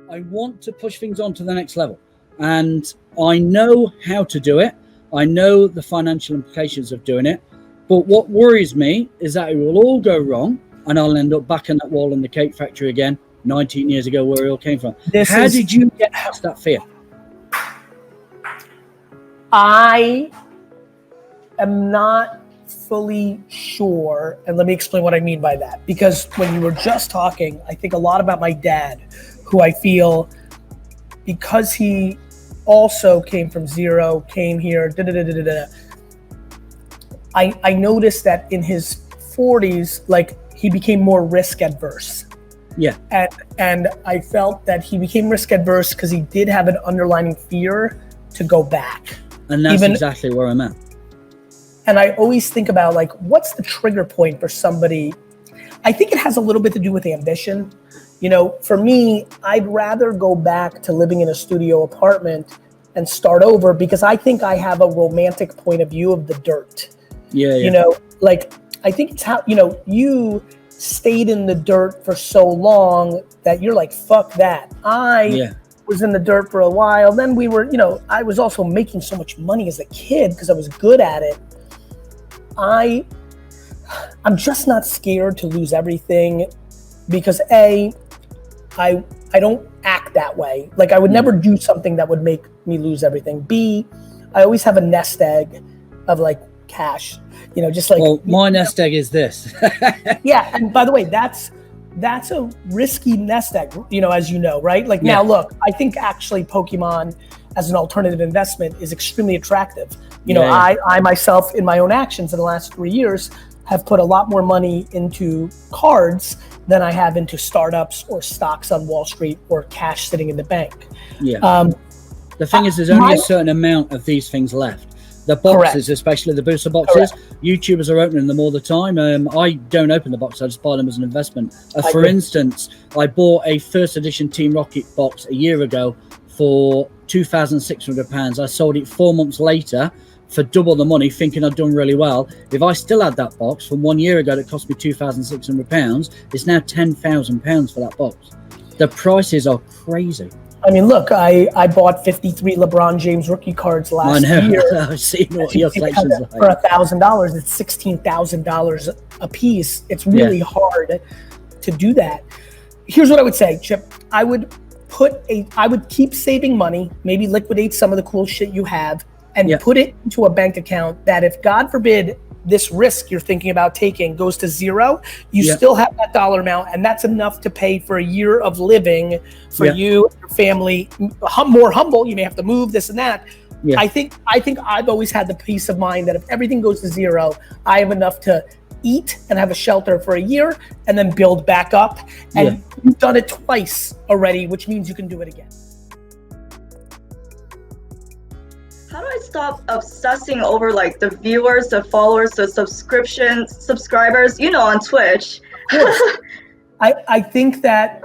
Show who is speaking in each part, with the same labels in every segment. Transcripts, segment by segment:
Speaker 1: I want to push things on to the next level. And I know how to do it. I know the financial implications of doing it. But what worries me is that it will all go wrong and I'll end up back in that wall in the cake factory again, 19 years ago, where it all came from. How did you get past that fear?
Speaker 2: I am not fully sure, and let me explain what I mean by that. Because when you were just talking, I think a lot about my dad, who I feel, because he also came from zero, came here, I noticed that in his 40s, like, he became more risk adverse.
Speaker 1: Yeah.
Speaker 2: And I felt that he became risk adverse because he did have an underlying fear to go back.
Speaker 1: And that's exactly where I'm at.
Speaker 2: And I always think about, like, what's the trigger point for somebody? I think it has a little bit to do with ambition. You know, for me, I'd rather go back to living in a studio apartment and start over because I think I have a romantic point of view of the dirt.
Speaker 1: Yeah.
Speaker 2: You know, like, I think it's how, you know, you stayed in the dirt for so long that you're like, fuck that. I was in the dirt for a while. Then we were, you know, I was also making so much money as a kid because I was good at it. I'm just not scared to lose everything because I don't act that way. Like, I would never do something that would make me lose everything. B, I always have a nest egg of, like, cash, you know, just like.
Speaker 1: Well, my nest egg is this.
Speaker 2: Yeah, and by the way, that's a risky nest egg, you know, as you know, right? Like, now look, I think actually Pokemon as an alternative investment is extremely attractive. You know, I myself, in my own actions in the last 3 years, have put a lot more money into cards than I have into startups or stocks on Wall Street or cash sitting in the bank.
Speaker 1: Yeah. The thing is, there's only a certain amount of these things left. The boxes, especially the booster boxes, YouTubers are opening them all the time. I don't open the box, I just buy them as an investment. For instance, I bought a first edition Team Rocket box a year ago for £2,600. I sold it 4 months later for double the money, thinking I'd done really well. If I still had that box from 1 year ago that cost me £2,600, it's now £10,000 for that box. The prices are crazy.
Speaker 2: I mean, look, I bought 53 LeBron James rookie cards last year.
Speaker 1: I've seen what your collection's like.
Speaker 2: For $1,000, it's $16,000 a piece. It's really hard to do that. Here's what I would say, Chip. I would keep saving money, maybe liquidate some of the cool shit you have, and put it into a bank account that if, God forbid, this risk you're thinking about taking goes to zero, you still have that dollar amount, and that's enough to pay for a year of living for you and your family. More humble, you may have to move, this and that. I think I've always had the peace of mind that if everything goes to zero, I have enough to eat and have a shelter for a year and then build back up. And you've done it twice already, which means you can do it again.
Speaker 3: How do I stop obsessing over, like, the viewers, the followers, the subscribers, you know, on Twitch?
Speaker 2: I think that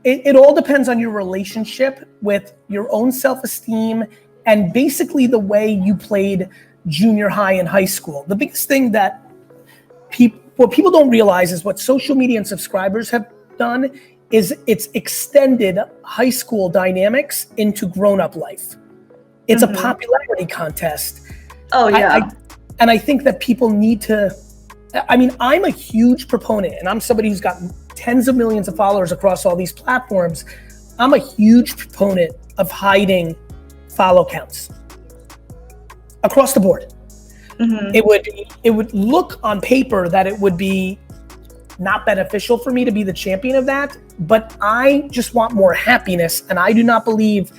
Speaker 2: it all depends on your relationship with your own self-esteem and basically the way you played junior high and high school. The biggest thing that what people don't realize is what social media and subscribers have done is it's extended high school dynamics into grown-up life. It's a popularity contest.
Speaker 3: Oh, yeah.
Speaker 2: And I think that people need to, I mean, I'm a huge proponent, and I'm somebody who's got tens of millions of followers across all these platforms. I'm a huge proponent of hiding follow counts across the board. It would look on paper that it would be not beneficial for me to be the champion of that, but I just want more happiness, and I do not believe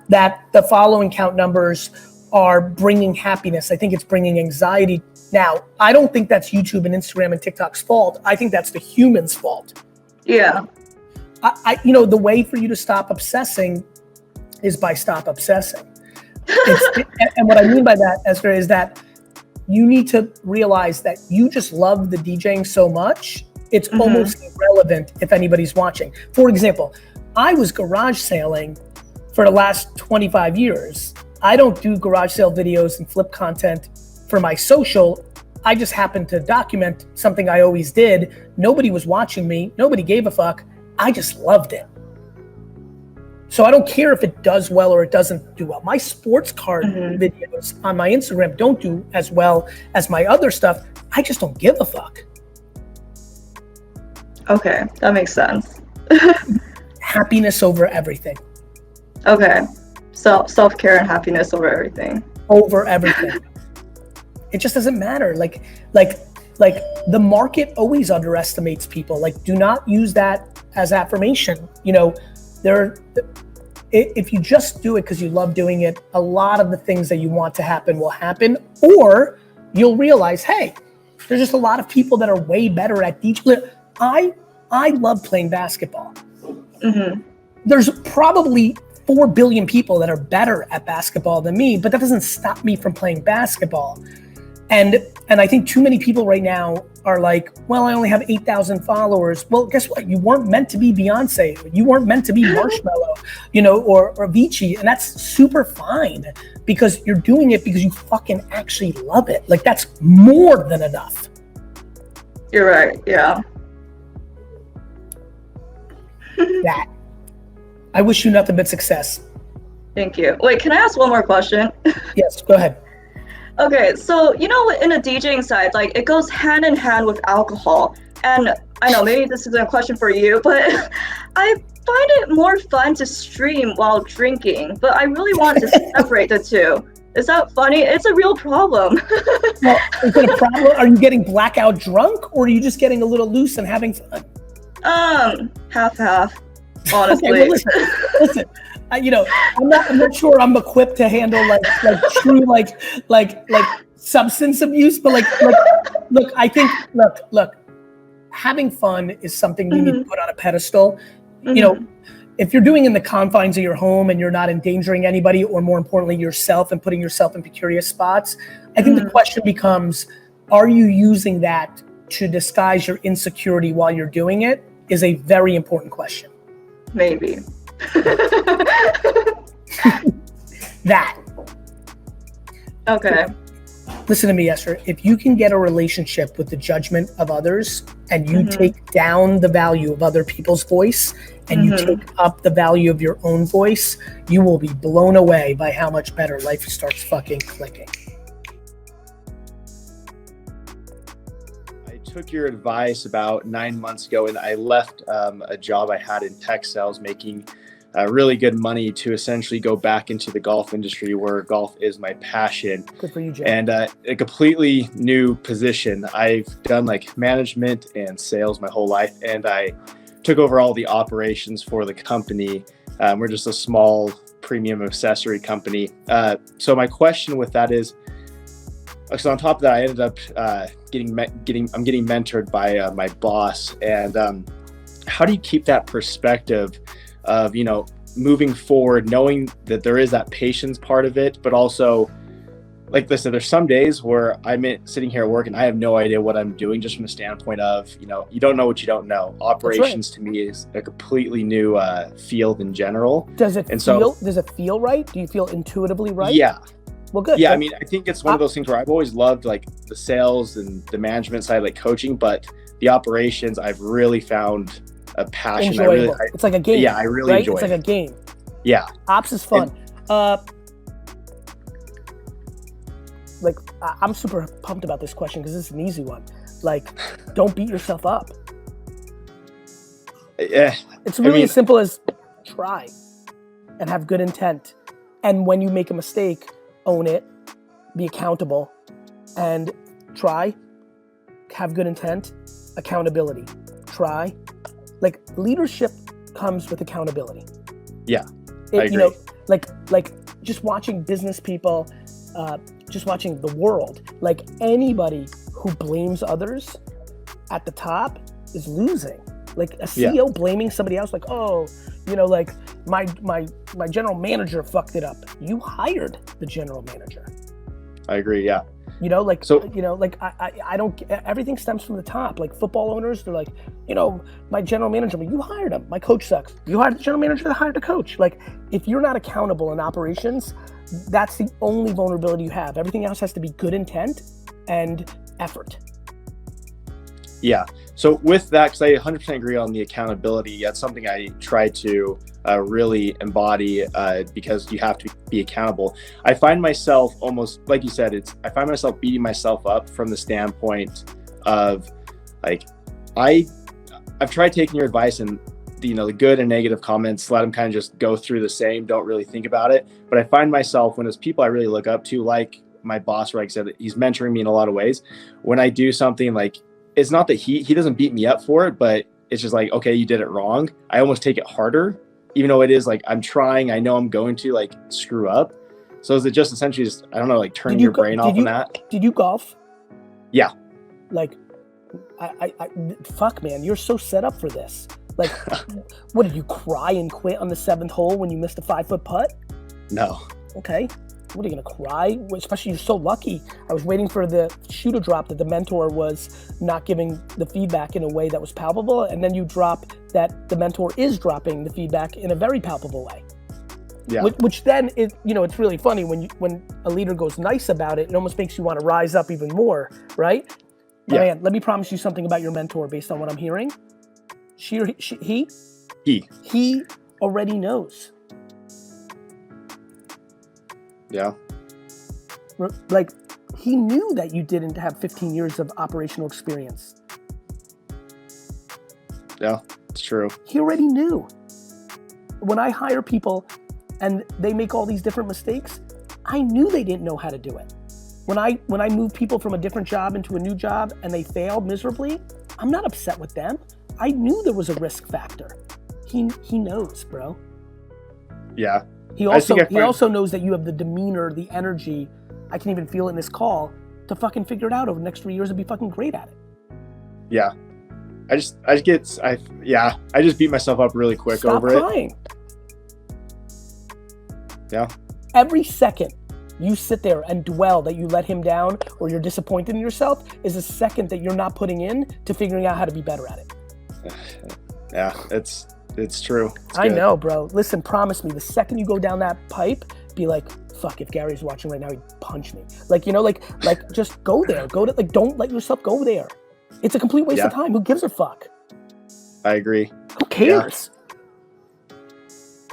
Speaker 2: that the following count numbers are bringing happiness. I think it's bringing anxiety. Now, I don't think that's YouTube and Instagram and TikTok's fault. I think that's the human's fault.
Speaker 3: Yeah.
Speaker 2: You know, the way for you to stop obsessing is by stop obsessing. And what I mean by that, Esther, is that you need to realize that you just love the DJing so much, it's almost irrelevant if anybody's watching. For example, I was garage sailing for the last 25 years. I don't do garage sale videos and flip content for my social. I just happened to document something I always did. Nobody was watching me. Nobody gave a fuck. I just loved it. So I don't care if it does well or it doesn't do well. My sports card videos on my Instagram don't do as well as my other stuff. I just don't give a fuck.
Speaker 3: Okay, that makes sense.
Speaker 2: Happiness over everything.
Speaker 3: Okay, self-care and happiness over everything.
Speaker 2: Over everything. It just doesn't matter. Like the market always underestimates people. Like, do not use that as affirmation. You know, if you just do it because you love doing it, a lot of the things that you want to happen will happen, or you'll realize, hey, there's just a lot of people that are way better at each. I love playing basketball. There's probably 4 billion people that are better at basketball than me, but that doesn't stop me from playing basketball. And I think too many people right now are like, well, I only have 8,000 followers. Well, guess what? You weren't meant to be Beyonce. You weren't meant to be Marshmello, you know, or Avicii. And that's super fine because you're doing it because you fucking actually love it. Like, that's more than enough.
Speaker 3: You're right. Yeah.
Speaker 2: That. I wish you nothing but success.
Speaker 3: Thank you. Wait, can I ask one more question?
Speaker 2: Yes, go ahead.
Speaker 3: Okay, so you know, in a DJing side, like, it goes hand in hand with alcohol. And I know maybe this isn't a question for you, but I find it more fun to stream while drinking, but I really want to separate the two. Is that funny? It's a real problem.
Speaker 2: Well, is it a problem? Are you getting blackout drunk, or are you just getting a little loose and having fun?
Speaker 3: Half, honestly.
Speaker 2: Okay, well, listen. You know, I'm not sure I'm equipped to handle like true like substance abuse, but look, I think look, having fun is something you need to put on a pedestal. You know, if you're doing in the confines of your home and you're not endangering anybody, or more importantly yourself, and putting yourself in precarious spots, I think the question becomes, are you using that to disguise your insecurity while you're doing it? Is a very important question.
Speaker 3: Maybe.
Speaker 2: That.
Speaker 3: Okay.
Speaker 2: Listen to me, Esther. If you can get a relationship with the judgment of others, and you take down the value of other people's voice, and you take up the value of your own voice, you will be blown away by how much better life starts fucking clicking.
Speaker 4: I took your advice about 9 months ago, and I left a job I had in tech sales, making really good money, to essentially go back into the golf industry, where golf is my passion.
Speaker 2: Good for you, Jay.
Speaker 4: And a completely new position. I've done like management and sales my whole life, and I took over all the operations for the company. We're just a small premium accessory company. So my question with that is, so on top of that, I ended up getting mentored by my boss. And how do you keep that perspective of, you know, moving forward, knowing that there is that patience part of it, but also, like, listen, there's some days where I'm sitting here at work and I have no idea what I'm doing, just from a standpoint of, you know, you don't know what you don't know. Operations to me is a completely new field in general.
Speaker 2: Does it feel right? Do you feel intuitively right?
Speaker 4: Yeah.
Speaker 2: Well, good.
Speaker 4: Yeah, I mean, I think it's one of those things where I've always loved like the sales and the management side, like coaching, but the operations, I've really found a passion.
Speaker 2: Enjoyable. It's like a game.
Speaker 4: Yeah, I really enjoy it.
Speaker 2: It's like a game.
Speaker 4: Yeah.
Speaker 2: Ops is fun. Like, I'm super pumped about this question because it's an easy one. Like, don't beat yourself up.
Speaker 4: Yeah.
Speaker 2: It's really as simple as try and have good intent. And when you make a mistake, own it, be accountable, and try, have good intent, accountability, try. Like, leadership comes with accountability.
Speaker 4: Yeah, I agree.
Speaker 2: You know, like just watching business people, just watching the world, like, anybody who blames others at the top is losing. Like, a CEO blaming somebody else, like, oh, you know, like my general manager fucked it up. You hired the general manager. I
Speaker 4: agree. Yeah.
Speaker 2: You know, like, so, you know, like, I don't, everything stems from the top. Like, football owners, they're like, you know, my general manager, but you hired him. My coach sucks. You hired the general manager that hired the coach. Like, if you're not accountable in operations, that's the only vulnerability you have. Everything else has to be good intent and effort.
Speaker 4: Yeah. So with that, because I 100% agree on the accountability, that's something I try to really embody, because you have to be accountable. I find myself almost, like you said, I find myself beating myself up from the standpoint of like, I've tried taking your advice and the good and negative comments, let them kind of just go through the same, don't really think about it. But I find myself, when it's people I really look up to, like my boss, like I said, he's mentoring me in a lot of ways. When I do something, like, it's not that he doesn't beat me up for it, but it's just like, okay, you did it wrong. I almost take it harder, even though it is like, I'm trying, I know I'm going to like screw up. So is it just essentially just, I don't know, like turning your brain off on that?
Speaker 2: Did you golf?
Speaker 4: Yeah.
Speaker 2: Like, I fuck, man, you're so set up for this. Like, what, did you cry and quit on the 7th hole when you missed a 5-foot putt?
Speaker 4: No.
Speaker 2: Okay. What, are you gonna cry? Especially, you're so lucky. I was waiting for the shoe to drop that the mentor was not giving the feedback in a way that was palpable, and then you drop that the mentor is dropping the feedback in a very palpable way.
Speaker 4: Yeah.
Speaker 2: Which then is, it's really funny when a leader goes nice about it. It almost makes you want to rise up even more, right?
Speaker 4: Yeah.
Speaker 2: Man, let me promise you something about your mentor based on what I'm hearing. He already knows.
Speaker 4: Yeah.
Speaker 2: Like, he knew that you didn't have 15 years of operational experience.
Speaker 4: Yeah, it's true.
Speaker 2: He already knew. When I hire people and they make all these different mistakes, I knew they didn't know how to do it. When I move people from a different job into a new job and they failed miserably, I'm not upset with them. I knew there was a risk factor. He knows, bro.
Speaker 4: Yeah.
Speaker 2: He also knows that you have the demeanor, the energy, I can even feel it in this call, to fucking figure it out over the next 3 years and be fucking great at it.
Speaker 4: Yeah. I just beat myself up really quick.
Speaker 2: Stop
Speaker 4: over
Speaker 2: crying.
Speaker 4: it. Yeah.
Speaker 2: Every second you sit there and dwell that you let him down or you're disappointed in yourself is a second that you're not putting in to figuring out how to be better at it.
Speaker 4: Yeah, it's true.
Speaker 2: I know, bro. Listen, promise me, the second you go down that pipe, be like, fuck, if Gary's watching right now, he'd punch me. Like, just go there. Don't let yourself go there. It's a complete waste of time. Who gives a fuck?
Speaker 4: I agree.
Speaker 2: Who cares?
Speaker 4: Yeah.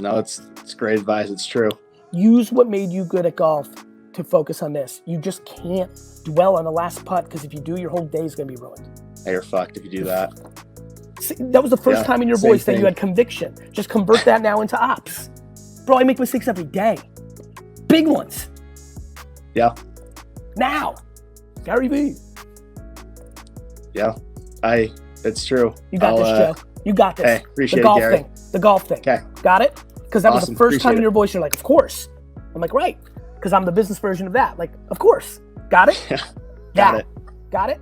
Speaker 4: No, it's great advice. It's true.
Speaker 2: Use what made you good at golf to focus on this. You just can't dwell on the last putt, because if you do, your whole day is going to be ruined.
Speaker 4: Hey, you're fucked if you do that.
Speaker 2: See, that was the first time in your voice that you had conviction. Just convert that now into ops. Bro, I make mistakes every day. Big ones.
Speaker 4: Yeah.
Speaker 2: Now. Garyvee.
Speaker 4: Yeah. It's true.
Speaker 2: You got this, Joe. You got this.
Speaker 4: Hey, appreciate
Speaker 2: the golf
Speaker 4: it, Gary.
Speaker 2: thing. The golf thing.
Speaker 4: Okay.
Speaker 2: Got it? Because that was the first time in
Speaker 4: Appreciate
Speaker 2: your voice you're like, of course. I'm like, right. Because I'm the business version of that. Like, of course. Got it?
Speaker 4: Got it.
Speaker 2: Got it?